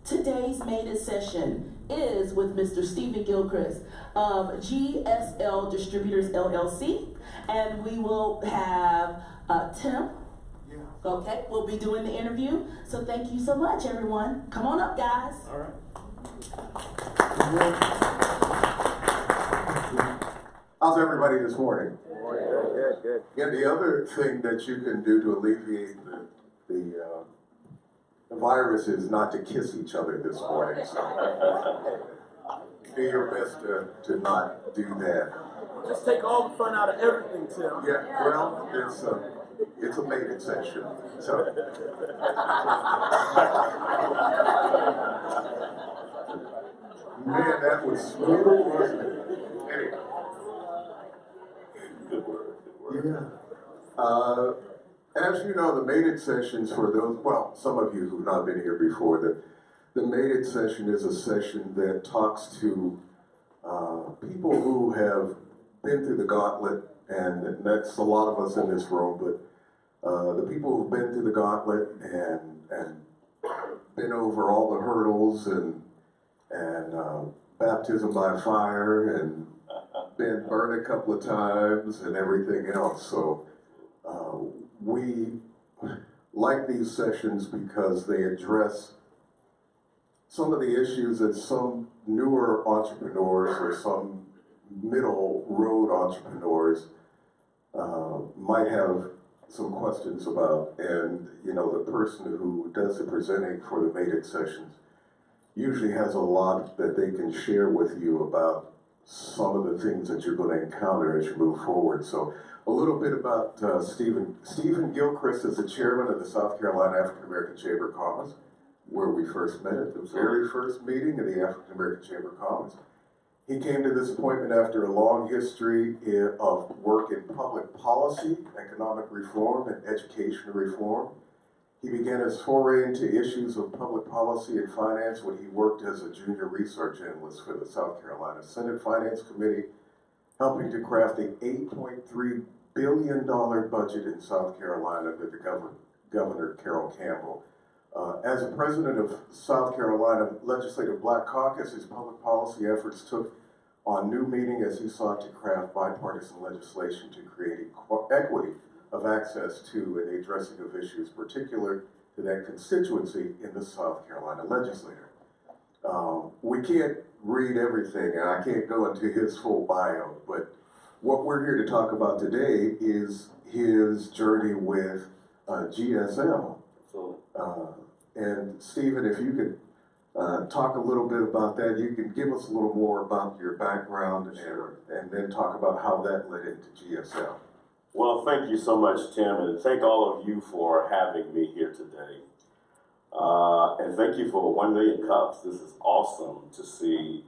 Today's maiden session is with Mr. Stephen Gilchrist of GSL Distributors LLC, and we will have Tim. Okay, we'll be doing the interview. So thank you so much, everyone. Come on up, guys. All right. How's everybody this morning? Good. Yeah, the other thing that you can do to alleviate the virus is not to kiss each other this morning. So do your best to not do that. Just take all the fun out of everything, Tim. Yeah, well, it's a maiden session. So man, that was smooth, wasn't it? Anyway. Good word. Yeah. As you know, the maiden sessions for those, well, some of you who've not been here before, the maiden session is a session that talks to people who have been through the gauntlet, and that's a lot of us in this room, but the people who've been through the gauntlet and been over all the hurdles and baptism by fire and been burned a couple of times and everything else. So we like these sessions because they address some of the issues that some newer entrepreneurs or some middle road entrepreneurs might have some questions about. And you know, the person who does the presenting for the maiden sessions usually has a lot that they can share with you about some of the things that you're going to encounter as you move forward. So a little bit about Stephen. Stephen Gilchrist is the chairman of the South Carolina African American Chamber of Commerce, where we first met at the very first meeting of the African American Chamber of Commerce. He came to this appointment after a long history of work in public policy, economic reform, and education reform. He began his foray into issues of public policy and finance when he worked as a junior research analyst for the South Carolina Senate Finance Committee, helping to craft the $8.3 billion budget in South Carolina under Governor Carroll Campbell. As the president of South Carolina Legislative Black Caucus, his public policy efforts took on new meaning as he sought to craft bipartisan legislation to create equity of access to and the addressing of issues particular to that constituency in the South Carolina legislature. We can't read everything, and I can't go into his full bio, but what we're here to talk about today is his journey with GSL. And Stephen, if you could talk a little bit about that, you can give us a little more about your background and then talk about how that led into GSL. Well, thank you so much, Tim, and thank all of you for having me here today. And thank you for 1 million cups. This is awesome to see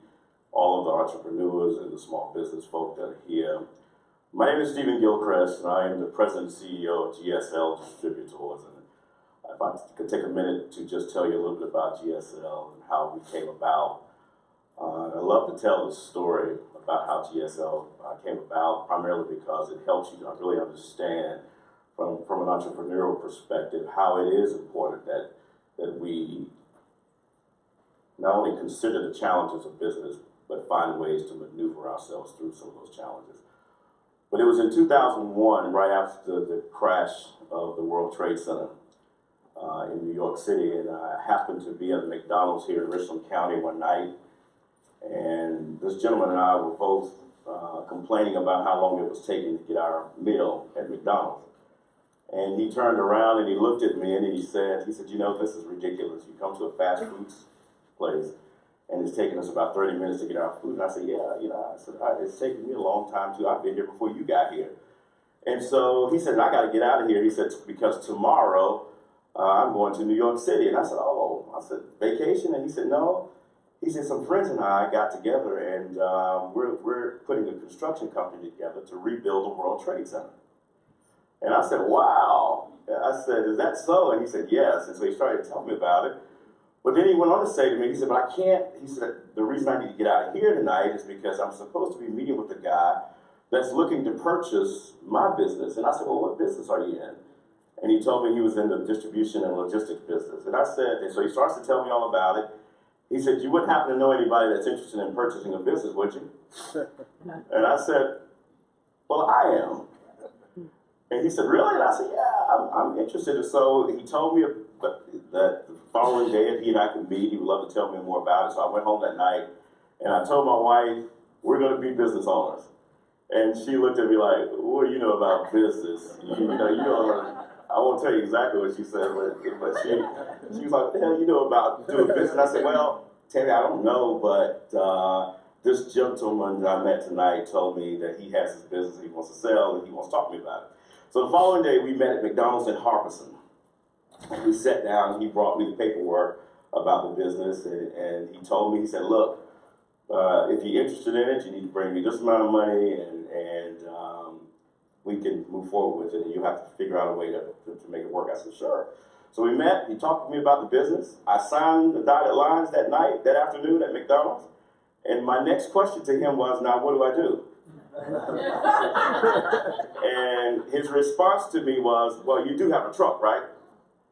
all of the entrepreneurs and the small business folk that are here. My name is Stephen Gilchrist, and I am the president and CEO of GSL Distributors. And if I could take a minute to just tell you a little bit about GSL and how we came about. I love to tell the story about how GSL came about, primarily because it helps you to really understand from an entrepreneurial perspective how it is important that we not only consider the challenges of business, but find ways to maneuver ourselves through some of those challenges. But it was in 2001, right after the crash of the World Trade Center in New York City, and I happened to be at McDonald's here in Richland County one night, and this gentleman and I were both complaining about how long it was taking to get our meal at McDonald's. And he turned around and he looked at me and he said, you know, this is ridiculous. You come to a fast food place and it's taking us about 30 minutes to get our food. And I said, yeah, you know, it's taken me a long time too. I've been here before you got here. And so he said, I got to get out of here. He said, because tomorrow I'm going to New York City. And I said, I said, vacation? And he said, no. He said, some friends and I got together and we're putting a construction company together to rebuild the World Trade Center. And I said, wow. I said, is that so? And he said, yes. And so he started telling me about it. But then he went on to say to me, he said, but I can't, he said, the reason I need to get out of here tonight is because I'm supposed to be meeting with a guy that's looking to purchase my business. And I said, well, what business are you in? And he told me he was in the distribution and logistics business. And I said, and so he starts to tell me all about it. He said, you wouldn't happen to know anybody that's interested in purchasing a business, would you? And I said, well, I am. And he said, really? And I said, yeah, I'm interested. And so he told me that the following day, if he and I could meet, he would love to tell me more about it. So I went home that night, and I told my wife, we're going to be business owners. And she looked at me like, what do you know about business? I won't tell you exactly what she said, but she was like, what the hell you know about doing business? And I said, well, Tammy, I don't know, but this gentleman that I met tonight told me that he has his business he wants to sell, and he wants to talk to me about it. So the following day, we met at McDonald's in Harbison. And we sat down, and he brought me the paperwork about the business, and he told me, he said, look, if you're interested in it, you need to bring me this amount of money, and we can move forward with it, and you have to figure out a way to make it work. I said, sure. So we met, he talked to me about the business. I signed the dotted lines that night, that afternoon at McDonald's, and my next question to him was, now what do I do? And his response to me was, well, you do have a truck, right?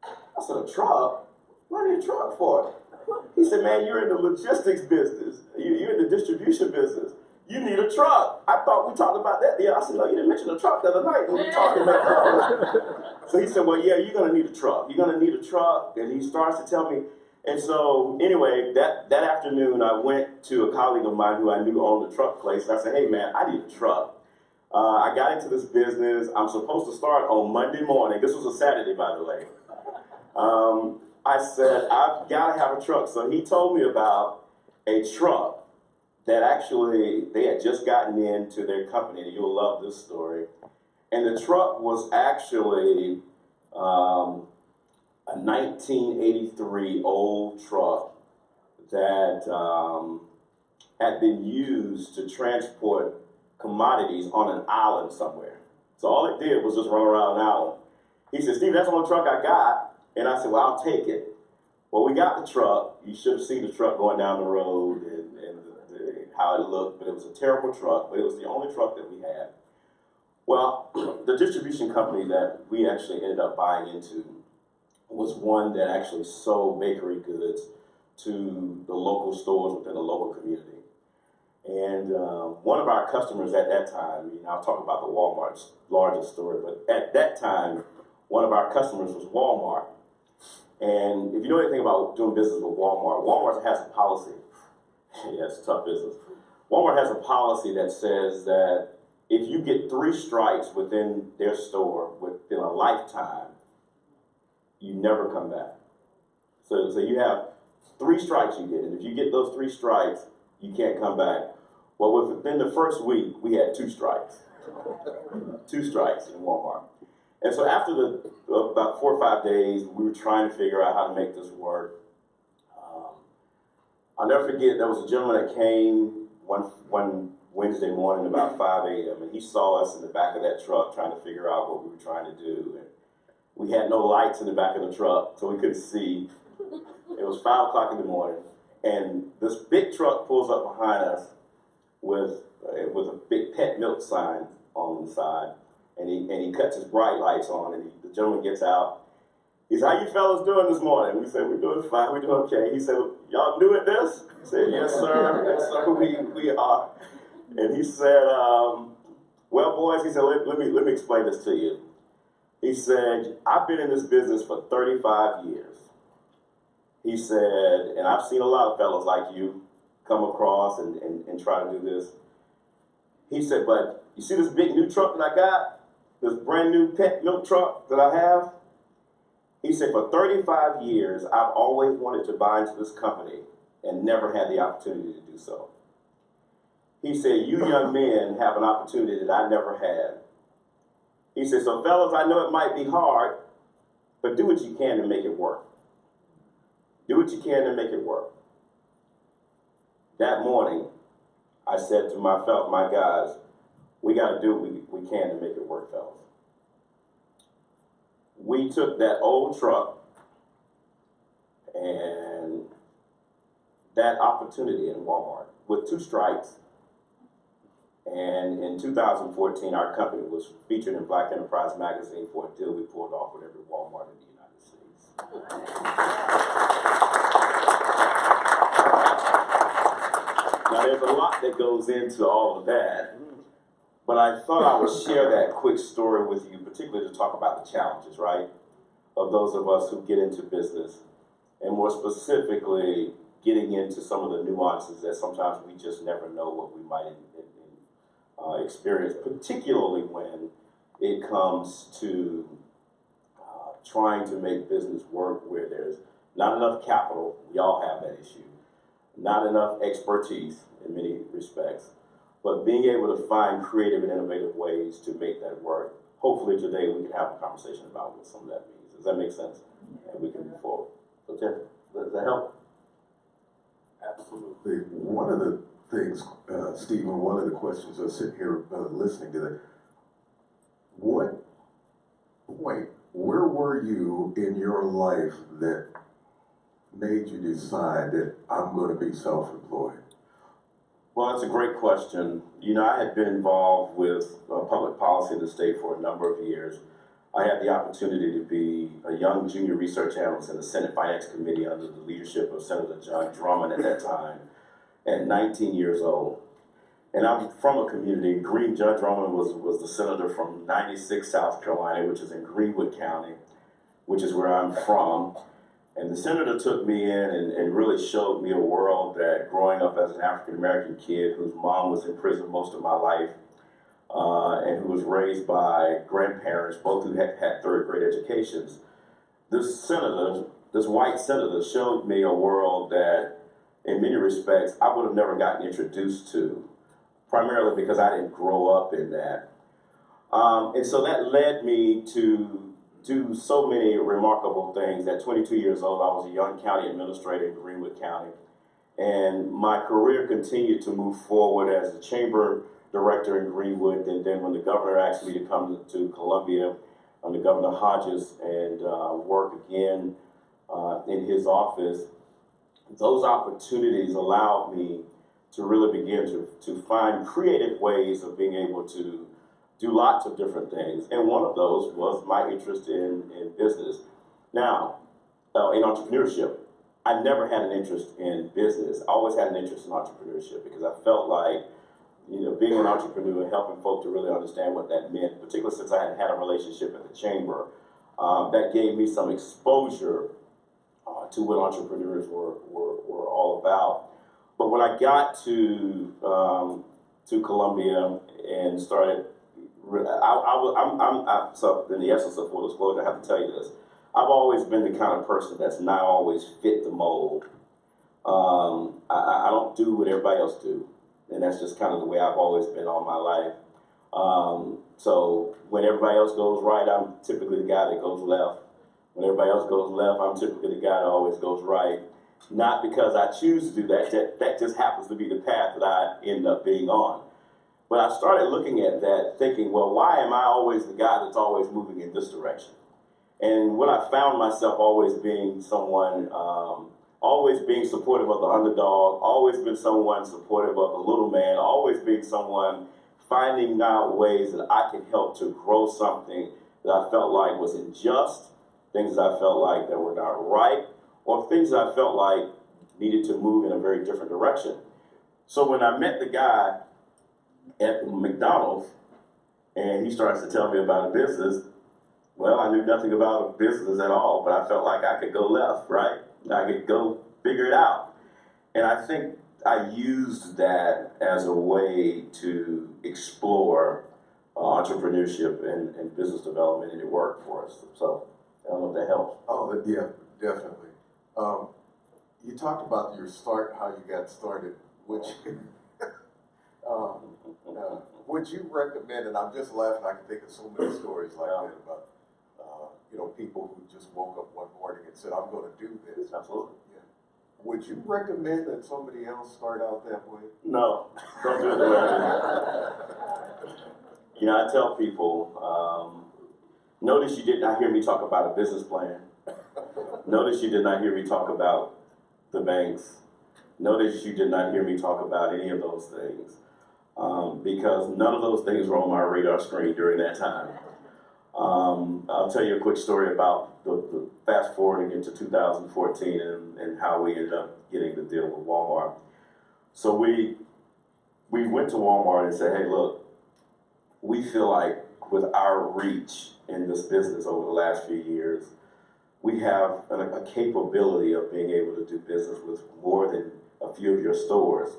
I said, a truck? What do you need a truck for? He said, man, you're in the logistics business. You're in the distribution business. You need a truck. I thought we talked about that. Yeah, I said, no, you didn't mention a truck the other night when we were talking about that. So he said, well, yeah, you're going to need a truck. You're going to need a truck. And he starts to tell me. And so anyway, that afternoon, I went to a colleague of mine who I knew owned a truck place. And I said, hey, man, I need a truck. I got into this business. I'm supposed to start on Monday morning. This was a Saturday, by the way. I said, I've got to have a truck. So he told me about a truck that actually they had just gotten into their company, and you'll love this story. And the truck was actually a 1983 old truck that had been used to transport commodities on an island somewhere. So all it did was just run around an island. He said, Steve, that's the only truck I got. And I said, well, I'll take it. Well, we got the truck. You should have seen the truck going down the road and how it looked, but it was a terrible truck, but it was the only truck that we had. Well, the distribution company that we actually ended up buying into was one that actually sold bakery goods to the local stores within the local community. And one of our customers at that time, I'll talk about the Walmart's largest story, but at that time, one of our customers was Walmart. And if you know anything about doing business with Walmart, Walmart has a policy. Yeah, it's tough business. Walmart has a policy that says that if you get 3 strikes within their store within a lifetime, you never come back. So you have 3 strikes you get, and if you get those 3 strikes, you can't come back. Well, within the first week, we had 2 strikes. 2 strikes in Walmart. And so after about 4 or 5 days, we were trying to figure out how to make this work. I'll never forget, there was a gentleman that came one Wednesday morning about 5 a.m. and he saw us in the back of that truck trying to figure out what we were trying to do. And we had no lights in the back of the truck, so we couldn't see. It was 5 o'clock in the morning, and this big truck pulls up behind us with a big pet milk sign on the side. And he cuts his bright lights on, and the gentleman gets out. He said, how you fellas doing this morning? We said, we're doing fine, we're doing okay. He said, y'all new at this? I said, yes, sir. Yes, sir, we are. And he said, well, boys, he said, let me explain this to you. He said, I've been in this business for 35 years. He said, and I've seen a lot of fellas like you come across and try to do this. He said, but you see this big new truck that I got? This brand new pet milk truck that I have? He said, for 35 years, I've always wanted to buy into this company and never had the opportunity to do so. He said, you young men have an opportunity that I never had. He said, so fellas, I know it might be hard, but do what you can to make it work. Do what you can to make it work. That morning, I said to my guys, we got to do what we can to make it work, fellas. We took that old truck and that opportunity in Walmart with 2 strikes. And in 2014, our company was featured in Black Enterprise magazine for a deal we pulled off with every Walmart in the United States. Now, there's a lot that goes into all of that, but I thought I would share that quick story with you, particularly to talk about the challenges, right, of those of us who get into business, and more specifically, getting into some of the nuances that sometimes we just never know what we might experience, particularly when it comes to trying to make business work where there's not enough capital. We all have that issue. Not enough expertise in many respects, but being able to find creative and innovative ways to make that work. Hopefully today we can have a conversation about what some of that means. Does that make sense? And we can move forward. So Tim, does that help? Absolutely. One of the things, Stephen, one of the questions I was sitting here listening to that, what point, where were you in your life that made you decide that I'm going to be self-employed? Well, that's a great question. You know, I had been involved with public policy in the state for a number of years. I had the opportunity to be a young junior research analyst in the Senate Finance Committee under the leadership of Senator John Drummond at that time, at 19 years old. And I'm from a community. John Drummond was the senator from 96, South Carolina, which is in Greenwood County, which is where I'm from. And the senator took me in and really showed me a world that growing up as an African-American kid whose mom was in prison most of my life, and who was raised by grandparents, both who had third grade educations. This senator, this white senator, showed me a world that in many respects I would have never gotten introduced to, primarily because I didn't grow up in that. And so that led me to do so many remarkable things. At 22 years old, I was a young county administrator in Greenwood County. And my career continued to move forward as a chamber director in Greenwood. And then when the governor asked me to come to Columbia under Governor Hodges and work again in his office, those opportunities allowed me to really begin to find creative ways of being able to do lots of different things. And one of those was my interest in business. Now, in entrepreneurship, I never had an interest in business. I always had an interest in entrepreneurship because I felt like, you know, being an entrepreneur and helping folk to really understand what that meant, particularly since I had a relationship at the chamber, that gave me some exposure to what entrepreneurs were all about. But when I got to Columbia and started, so in the essence of full disclosure, I have to tell you this. I've always been the kind of person that's not always fit the mold. I don't do what everybody else do. And that's just kind of the way I've always been all my life. So when everybody else goes right, I'm typically the guy that goes left. When everybody else goes left, I'm typically the guy that always goes right. Not because I choose to do that, that just happens to be the path that I end up being on. But I started looking at that thinking, well, why am I always the guy that's always moving in this direction? And when I found myself always being someone, always being supportive of the underdog, always been someone supportive of the little man, always being someone finding out ways that I could help to grow something that I felt like was unjust, things that I felt like that were not right, or things that I felt like needed to move in a very different direction. So when I met the guy at McDonald's and he starts to tell me about a business, well, I knew nothing about a business at all, but I felt like I could go left, right? I could go figure it out. And I think I used that as a way to explore entrepreneurship and business development, and it worked for us. So I don't know if that helps. Oh, yeah, definitely. You talked about your start, how you got started, which would you recommend, and I'm just laughing, I can think of so many stories like that about people who just woke up one morning and said, I'm going to do this. Absolutely. Yeah. Would you recommend that somebody else start out that way? No, don't do it the way I did. You know, I tell people, notice you did not hear me talk about a business plan. Notice you did not hear me talk about the banks. Notice you did not hear me talk about any of those things, because none of those things were on my radar screen during that time. I'll tell you a quick story about the fast forwarding into 2014 and how we ended up getting the deal with Walmart. So we went to Walmart and said, hey, look, we feel like with our reach in this business over the last few years, we have a capability of being able to do business with more than a few of your stores.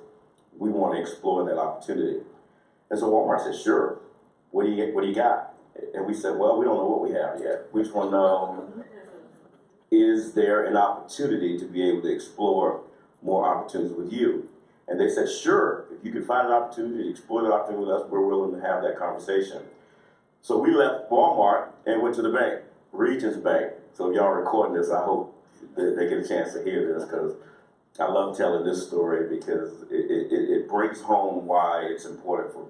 We want to explore that opportunity. And so Walmart said, sure, what do you got? And we said, well, we don't know what we have yet. We just want to know, is there an opportunity to be able to explore more opportunities with you? And they said, sure, if you can find an opportunity to explore that opportunity with us, we're willing to have that conversation. So we left Walmart and went to the bank, Regions Bank. So if y'all are recording this, I hope that they get a chance to hear this, because I love telling this story, because it brings home why it's important for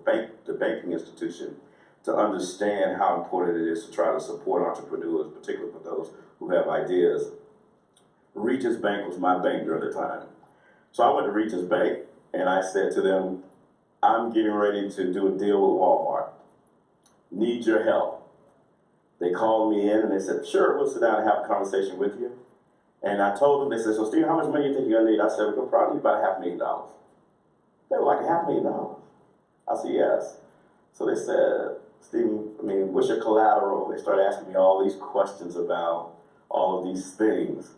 the banking institution to understand how important it is to try to support entrepreneurs, particularly for those who have ideas. Regions Bank was my bank during the time. So I went to Regions Bank and I said to them, I'm getting ready to do a deal with Walmart. Need your help. They called me in and they said, sure, we'll sit down and have a conversation with you. And I told them, they said, so Steve, how much money do you think you're gonna need? I said, we're gonna probably need about $500,000. They were like, $500,000? I said, yes. So they said, Steve, I mean, what's your collateral? They started asking me all these questions about all of these things.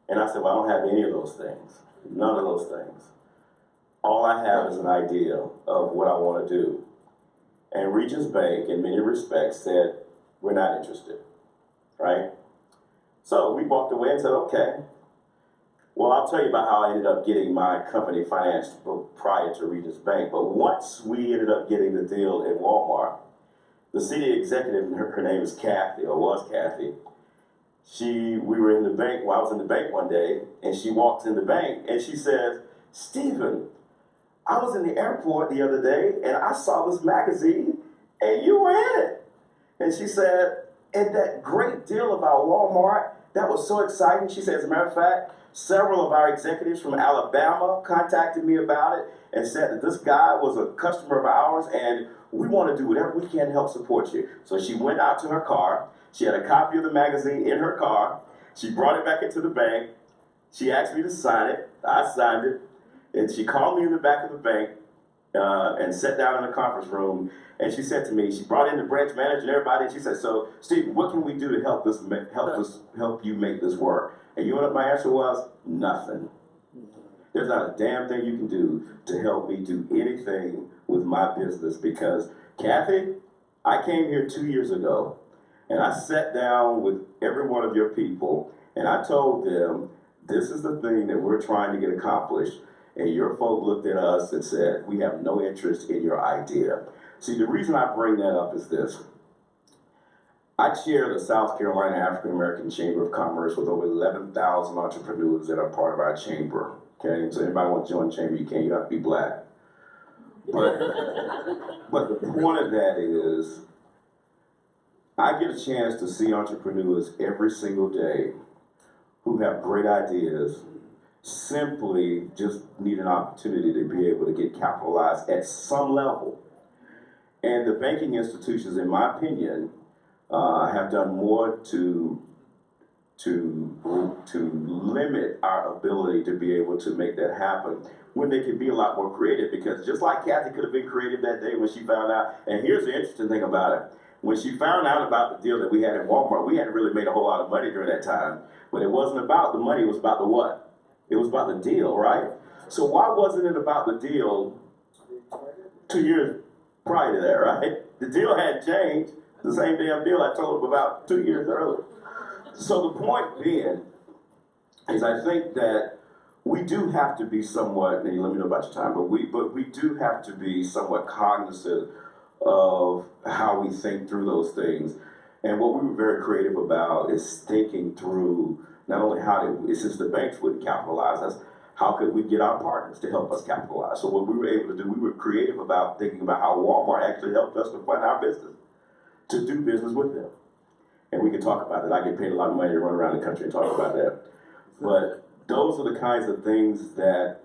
And I said, well, I don't have any of those things. None of those things. All I have is an idea of what I want to do. And Regions Bank, in many respects, said, we're not interested, right? So we walked away and said, okay. Well, I'll tell you about how I ended up getting my company financed prior to Regions Bank. But once we ended up getting the deal in Walmart, the city executive, her name is Kathy, or was Kathy, we were in the bank, well, I was in the bank one day, and she walked in the bank, and she says, Stephen, I was in the airport the other day, and I saw this magazine, and you were in it. And she said, and that great deal about Walmart, that was so exciting. She said, as a matter of fact, several of our executives from Alabama contacted me about it and said that this guy was a customer of ours, and we want to do whatever we can to help support you. So she went out to her car. She had a copy of the magazine in her car. She brought it back into the bank. She asked me to sign it. I signed it. And she called me in the back of the bank and sat down in the conference room. And she said to me, she brought in the branch manager and everybody. And she said, so, Steve, what can we do to help you make this work? And you know what my answer was? Nothing. There's not a damn thing you can do to help me do anything with my business, because, Kathy, I came here 2 years ago, and I sat down with every one of your people, and I told them, this is the thing that we're trying to get accomplished. And your folk looked at us and said, we have no interest in your idea. See, the reason I bring that up is this. I chair the South Carolina African American Chamber of Commerce with over 11,000 entrepreneurs that are part of our chamber. Okay, so anybody want to join the chamber, you can. You have to be black. But the point of that is, I get a chance to see entrepreneurs every single day who have great ideas, simply just need an opportunity to be able to get capitalized at some level. And the banking institutions, in my opinion, have done more to limit our ability to be able to make that happen, when they could be a lot more creative. Because just like Kathy could have been creative that day when she found out, and here's the interesting thing about it, when she found out about the deal that we had in Walmart, we hadn't really made a whole lot of money during that time, but it wasn't about the money, it was about the what? It was about the deal, right? So why wasn't it about the deal 2 years prior to that, right? The deal had changed, the same damn deal I told them about 2 years earlier. So the point being is, I think that we do have to be somewhat, and let me know about your time, but we do have to be somewhat cognizant of how we think through those things. And what we were very creative about is thinking through not only since the banks wouldn't capitalize us, how could we get our partners to help us capitalize? So what we were able to do, we were creative about thinking about how Walmart actually helped us to fund our business, to do business with them. And we can talk about that. I get paid a lot of money to run around the country and talk about that. But those are the kinds of things that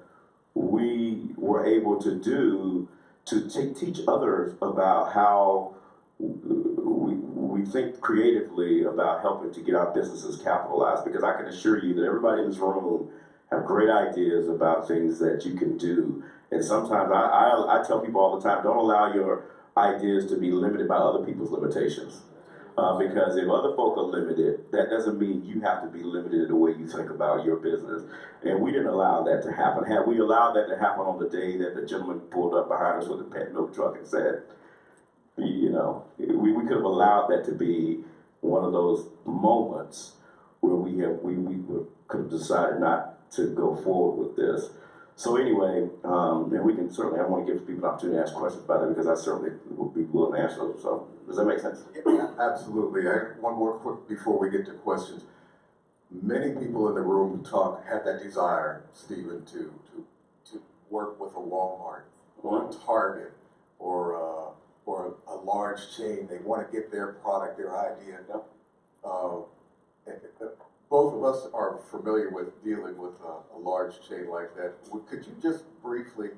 we were able to do to teach others about how we think creatively about helping to get our businesses capitalized. Because I can assure you that everybody in this room have great ideas about things that you can do. And sometimes I tell people all the time, don't allow your ideas to be limited by other people's limitations. Because if other folk are limited, that doesn't mean you have to be limited in the way you think about your business. And we didn't allow that to happen. Had we allowed that to happen on the day that the gentleman pulled up behind us with the pet milk truck and said, you know, we could have allowed that to be one of those moments where we could have decided not to go forward with this. So anyway, and we can certainly, I want to give people an opportunity to ask questions about it because I certainly would be willing to answer them. So does that make sense? Yeah, absolutely. One more quick before we get to questions. Many people in the room had that desire, Stephen, to work with a Walmart or a Target or a large chain. They want to get their product, their idea. Both of us are familiar with dealing with a large chain like that. Could you just briefly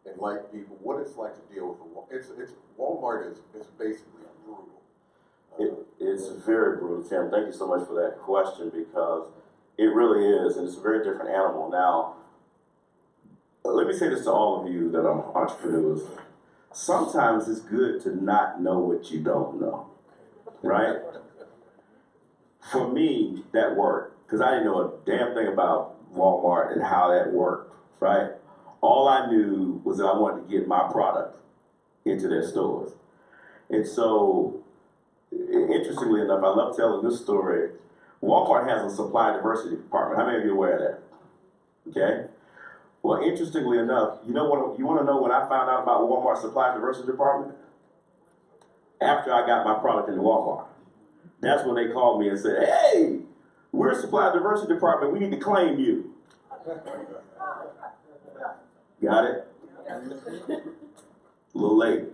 enlighten people what it's like to deal with a Walmart? Walmart is basically brutal. It's very brutal, Tim. Thank you so much for that question because it really is, and it's a very different animal. Now, let me say this to all of you that are entrepreneurs. Sometimes it's good to not know what you don't know, right? For me, that worked because I didn't know a damn thing about Walmart and how that worked, right? All I knew was that I wanted to get my product into their stores. And so, interestingly enough, I love telling this story. Walmart has a supply diversity department. How many of you are aware of that? Okay? Well, interestingly enough, you want to know when I found out about Walmart's supply diversity department? After I got my product into Walmart. That's when they called me and said, hey, we're a supply diversity department. We need to claim you. Got it? A little late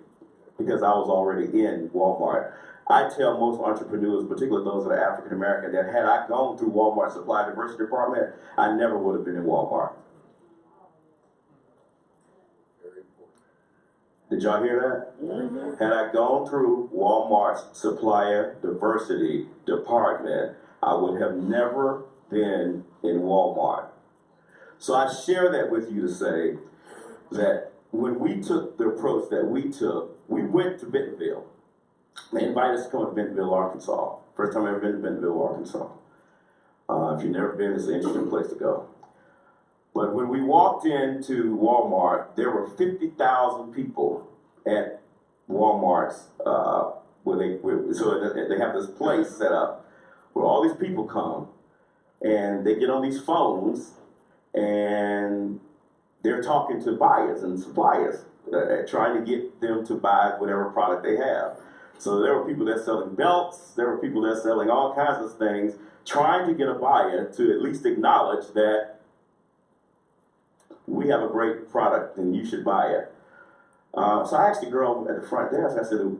because I was already in Walmart. I tell most entrepreneurs, particularly those that are African American, that had I gone through Walmart's supply diversity department, I never would have been in Walmart. Did y'all hear that? Mm-hmm. Had I gone through Walmart's supplier diversity department, I would have never been in Walmart. So I share that with you to say that when we took the approach that we took, we went to Bentonville. They invited us to come to Bentonville, Arkansas. First time I've ever been to Bentonville, Arkansas. If you've never been, it's an interesting place to go. But when we walked into Walmart, there were 50,000 people at Walmart's, so they have this place set up where all these people come and they get on these phones and they're talking to buyers and suppliers, trying to get them to buy whatever product they have. So there were people that selling belts, there were people that selling all kinds of things, trying to get a buyer to at least acknowledge that we have a great product and you should buy it. So I asked the girl at the front desk, I said,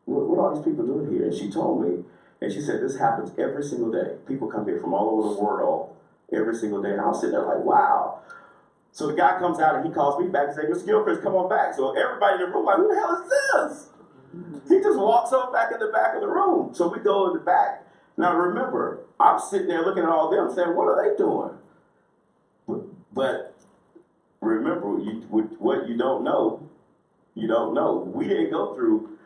what are all these people doing here? And she told me, and she said, this happens every single day. People come here from all over the world every single day. And I was sitting there like, wow. So the guy comes out and he calls me back and says, Mr. Gilchrist, come on back. So everybody in the room like, who the hell is this? He just walks up back in the back of the room. So we go in the back. Now remember, I'm sitting there looking at all them saying, what are they doing? But remember, what you don't know, you don't know. We didn't go through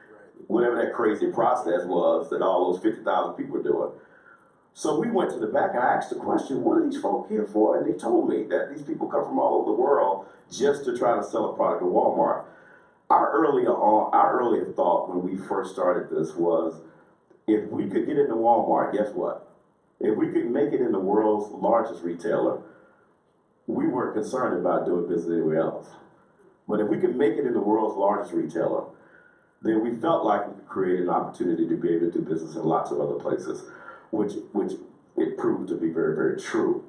whatever that crazy process was that all those 50,000 people were doing. So we went to the back and I asked the question, what are these folk here for? And they told me that these people come from all over the world just to try to sell a product at Walmart. Our earlier thought when we first started this was, if we could get into Walmart, guess what? If we could make it in the world's largest retailer, we weren't concerned about doing business anywhere else. But if we could make it in the world's largest retailer, then we felt like we could create an opportunity to be able to do business in lots of other places, which it proved to be very, very true.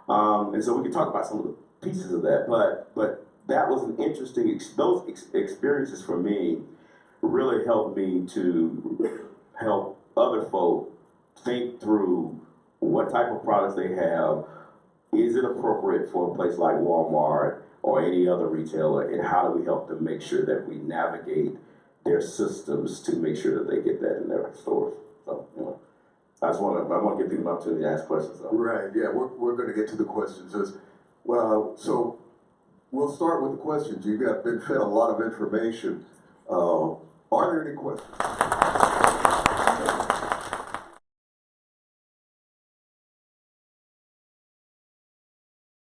And so we can talk about some of the pieces of that, but that was an interesting, those experiences for me really helped me to help other folk think through what type of products they have. Is it appropriate for a place like Walmart or any other retailer, and how do we help them make sure that we navigate their systems to make sure that they get that in their stores? So, I want to give people an opportunity to ask questions. Though. Right, yeah, we're going to get to the questions. Well, so we'll start with the questions. You've been fed a lot of information. Are there any questions?